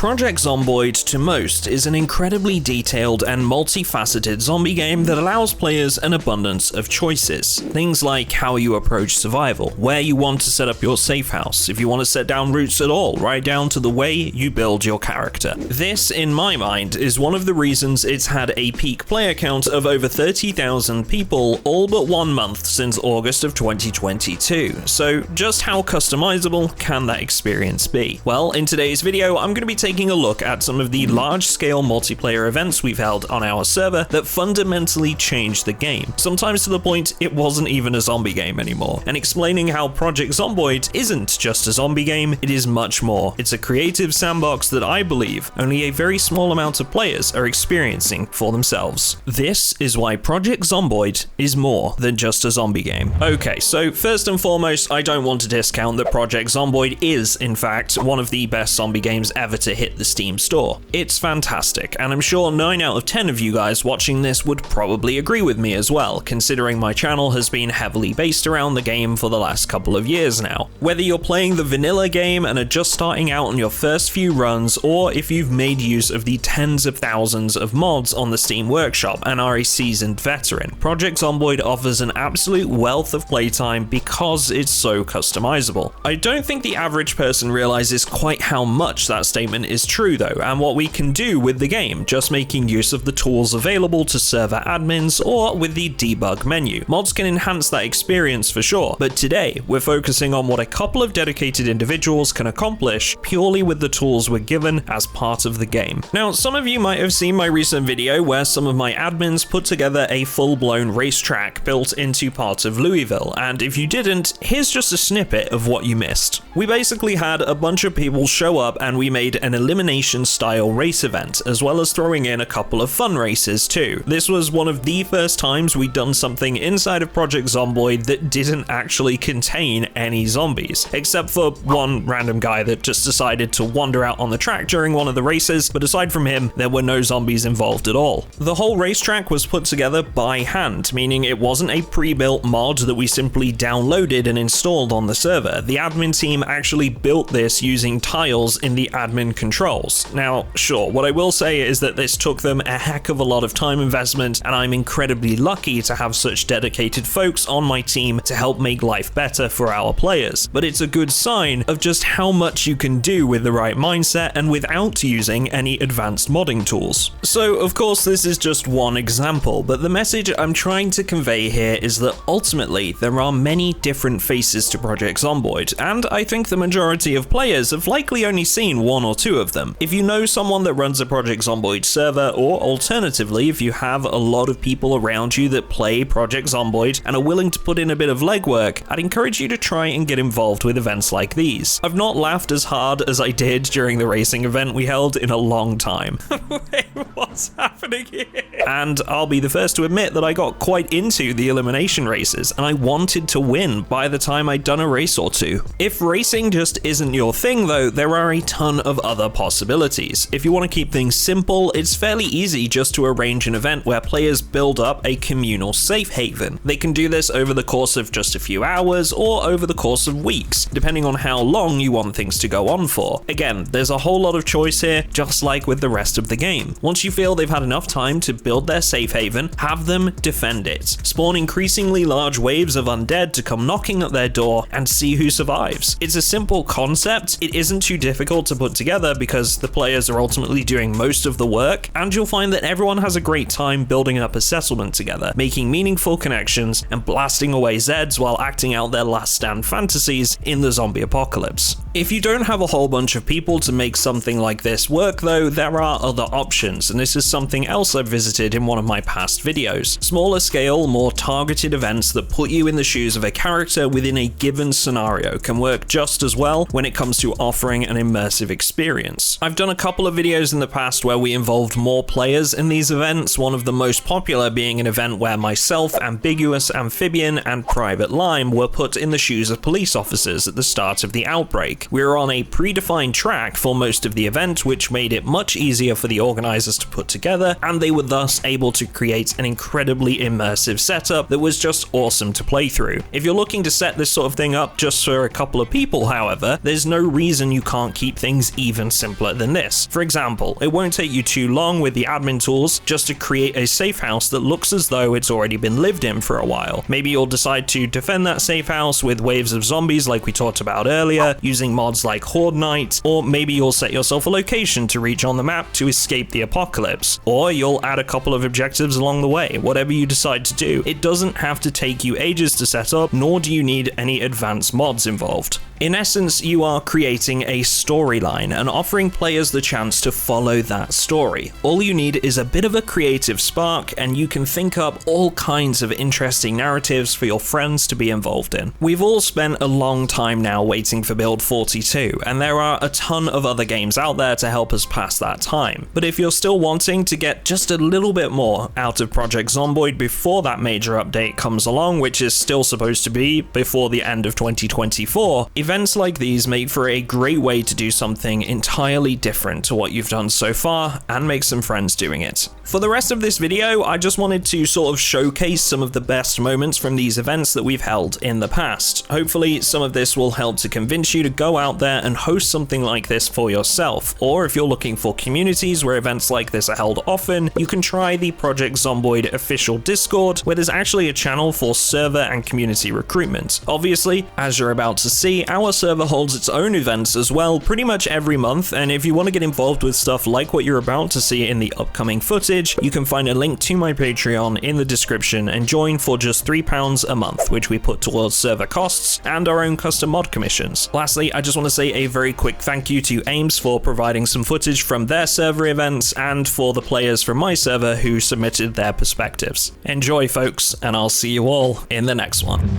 Project Zomboid, to most, is an incredibly detailed and multifaceted zombie game that allows players an abundance of choices. Things like how you approach survival, where you want to set up your safe house, if you want to set down roots at all, right down to the way you build your character. This, in my mind, is one of the reasons it's had a peak player count of over 30,000 people all but 1 month since August of 2022. So just how customizable can that experience be? Well, in today's video, I'm going to be taking a look at some of the large-scale multiplayer events we've held on our server that fundamentally changed the game, sometimes to the point it wasn't even a zombie game anymore, and explaining how Project Zomboid isn't just a zombie game, it is much more. It's a creative sandbox that I believe only a very small amount of players are experiencing for themselves. This is why Project Zomboid is more than just a zombie game. Okay, so first and foremost, I don't want to discount that Project Zomboid is, in fact, one of the best zombie games ever to hit the Steam store. It's fantastic, and I'm sure 9 out of 10 of you guys watching this would probably agree with me as well, considering my channel has been heavily based around the game for the last couple of years now. Whether you're playing the vanilla game and are just starting out on your first few runs, or if you've made use of the tens of thousands of mods on the Steam Workshop and are a seasoned veteran, Project Zomboid offers an absolute wealth of playtime because it's so customizable. I don't think the average person realizes quite how much that statement is true though, and what we can do with the game, just making use of the tools available to server admins or with the debug menu. Mods can enhance that experience for sure, but today we're focusing on what a couple of dedicated individuals can accomplish purely with the tools we're given as part of the game. Now, some of you might have seen my recent video where some of my admins put together a full-blown racetrack built into part of Louisville, and if you didn't, here's just a snippet of what you missed. We basically had a bunch of people show up and we made an elimination style race event, as well as throwing in a couple of fun races too. This was one of the first times we'd done something inside of Project Zomboid that didn't actually contain any zombies, except for one random guy that just decided to wander out on the track during one of the races, but aside from him, there were no zombies involved at all. The whole racetrack was put together by hand, meaning it wasn't a pre-built mod that we simply downloaded and installed on the server. The admin team actually built this using tiles in the admin controls. Now, sure, what I will say is that this took them a heck of a lot of time investment, and I'm incredibly lucky to have such dedicated folks on my team to help make life better for our players. But it's a good sign of just how much you can do with the right mindset and without using any advanced modding tools. So, of course, this is just one example, but the message I'm trying to convey here is that ultimately there are many different faces to Project Zomboid, and I think the majority of players have likely only seen 1 or 2 of them. If you know someone that runs a Project Zomboid server, or alternatively, if you have a lot of people around you that play Project Zomboid and are willing to put in a bit of legwork, I'd encourage you to try and get involved with events like these. I've not laughed as hard as I did during the racing event we held in a long time. Wait, what's happening here? And I'll be the first to admit that I got quite into the elimination races, and I wanted to win by the time I'd done a race or 2. If racing just isn't your thing though, there are a ton of other possibilities. If you want to keep things simple, it's fairly easy just to arrange an event where players build up a communal safe haven. They can do this over the course of just a few hours or over the course of weeks, depending on how long you want things to go on for. Again, there's a whole lot of choice here, just like with the rest of the game. Once you feel they've had enough time to build their safe haven, have them defend it. Spawn increasingly large waves of undead to come knocking at their door and see who survives. It's a simple concept, it isn't too difficult to put together because the players are ultimately doing most of the work, and you'll find that everyone has a great time building up a settlement together, making meaningful connections and blasting away Zeds while acting out their last stand fantasies in the zombie apocalypse. If you don't have a whole bunch of people to make something like this work though, there are other options, and this is something else I've visited in one of my past videos. Smaller scale, more targeted events that put you in the shoes of a character within a given scenario can work just as well when it comes to offering an immersive experience. I've done a couple of videos in the past where we involved more players in these events, one of the most popular being an event where myself, Ambiguous Amphibian, and Private Lime were put in the shoes of police officers at the start of the outbreak. We were on a predefined track for most of the event, which made it much easier for the organizers to put together, and they were thus able to create an incredibly immersive setup that was just awesome to play through. If you're looking to set this sort of thing up just for a couple of people, however, there's no reason you can't keep things even simpler than this. For example, it won't take you too long with the admin tools just to create a safe house that looks as though it's already been lived in for a while. Maybe you'll decide to defend that safe house with waves of zombies like we talked about earlier, using mods like Horde Night, or maybe you'll set yourself a location to reach on the map to escape the apocalypse, or you'll add a couple of objectives along the way. Whatever you decide to do, it doesn't have to take you ages to set up, nor do you need any advanced mods involved. In essence, you are creating a storyline and offering players the chance to follow that story. All you need is a bit of a creative spark, and you can think up all kinds of interesting narratives for your friends to be involved in. We've all spent a long time now waiting for Build 42, and there are a ton of other games out there to help us pass that time. But if you're still wanting to get just a little bit more out of Project Zomboid before that major update comes along, which is still supposed to be before the end of 2024, events like these make for a great way to do something entirely different to what you've done so far and make some friends doing it. For the rest of this video, I just wanted to sort of showcase some of the best moments from these events that we've held in the past. Hopefully some of this will help to convince you to go out there and host something like this for yourself, or if you're looking for communities where events like this are held often, you can try the Project Zomboid official Discord, where there's actually a channel for server and community recruitment. Obviously, as you're about to see, our server holds its own events as well pretty much every month, and if you want to get involved with stuff like what you're about to see in the upcoming footage, you can find a link to my Patreon in the description and join for just £3 a month, which we put towards server costs and our own custom mod commissions. Lastly, I just want to say a very quick thank you to Ames for providing some footage from their server events and for the players from my server who submitted their perspectives. Enjoy, folks, and I'll see you all in the next one.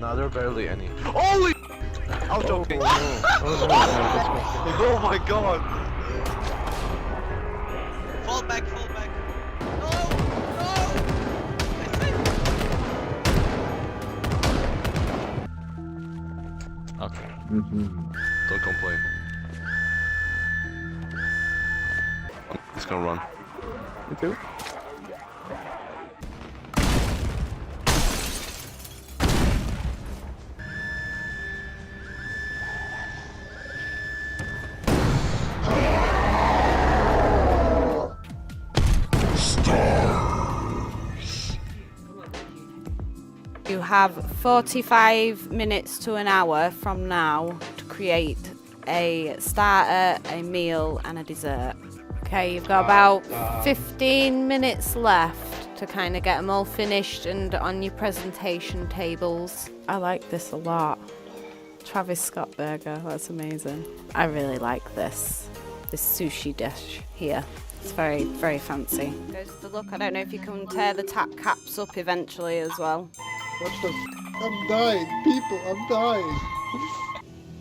Nah, there are barely any. Holy! I was joking. Oh my god! Fall back, fall back. No! No! Okay. Don't complain. He's gonna run. Me too. You have 45 minutes to an hour from now to create a starter, a meal, and a dessert. Okay, you've got about 15 minutes left to kind of get them all finished and on your presentation tables. I like this a lot. Travis Scott burger, that's amazing. I really like this sushi dish here. It's very, very fancy. Goes the look. I don't know if you can tear the tap caps up eventually as well. What the f? I'm dying, people, I'm dying.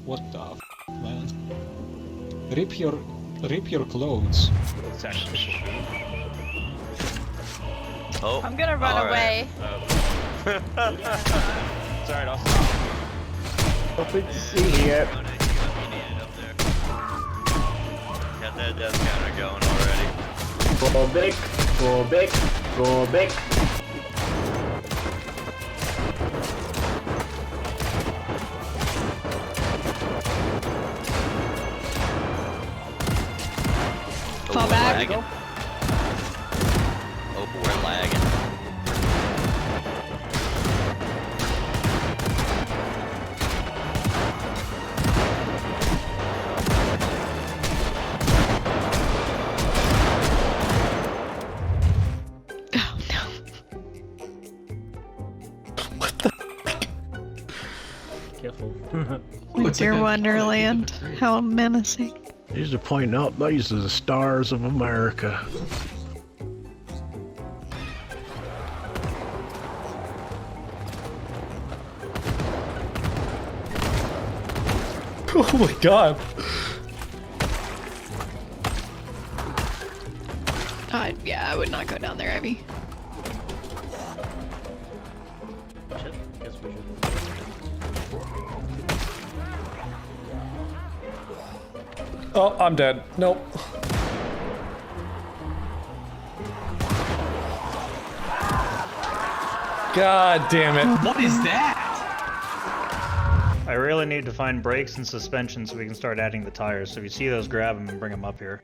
What the f, man? Rip your clothes. Oh, I'm gonna run away. Sorry, I'll stop. Nothing to see here. Got that death counter going already. Go back, go back, go back. Fall back. Lagging. Oh, we're lagging. Oh no. Careful. Winter Wonderland. How menacing. These are pointing out these are the stars of America. Oh my god. Yeah, I would not go down there, Ivy. Guess we should. Oh, I'm dead. Nope. God damn it. What is that? I I really need to find brakes and suspension so we can start adding the tires. So if you see those, grab them and bring them up here.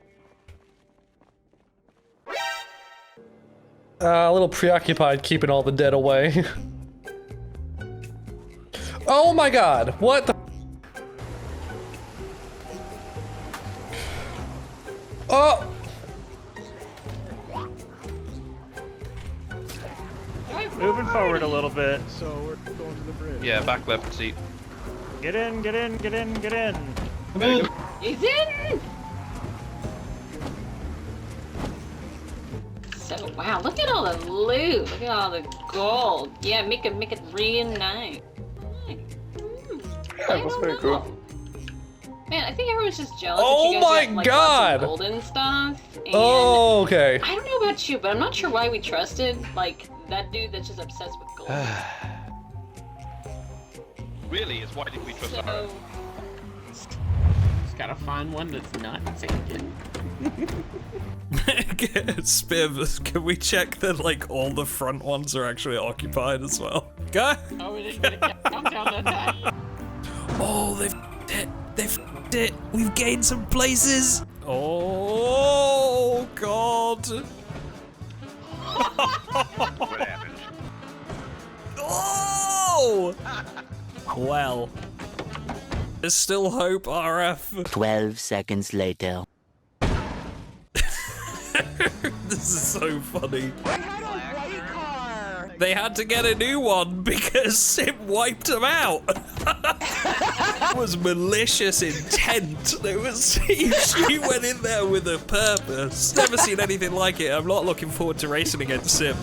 A little preoccupied keeping all the dead away. Oh my god, what the? Oh! Moving forward a little bit. So we're going to the bridge. Yeah, back left seat. Get in, get in, get in, get in. He's in! So, wow, look at all the loot. Look at all the gold. Yeah, make it real nice. Yeah, that's very cool. Man, I think everyone's just jealous Oh that you guys my get, like, God! lots of gold and stuff. And Oh, okay. I don't know about you, but I'm not sure why we trusted, like, that dude that's just obsessed with gold. Really, is why did we trust her? So, Just gotta find one that's not taken. Spiv, can we check that like all the front ones are actually occupied as well? Go! Oh, we didn't get a countdown to attack. Oh, they've f***ed it! They f***ed it! We've gained some places! Oh, God! What happened? Oh! Well. There's still hope, RF. 12 seconds later. This is so funny. They had to get a new one because Sim wiped them out. It was malicious intent. It was she went in there with a purpose. Never seen anything like it. I'm not looking forward to racing against Sim.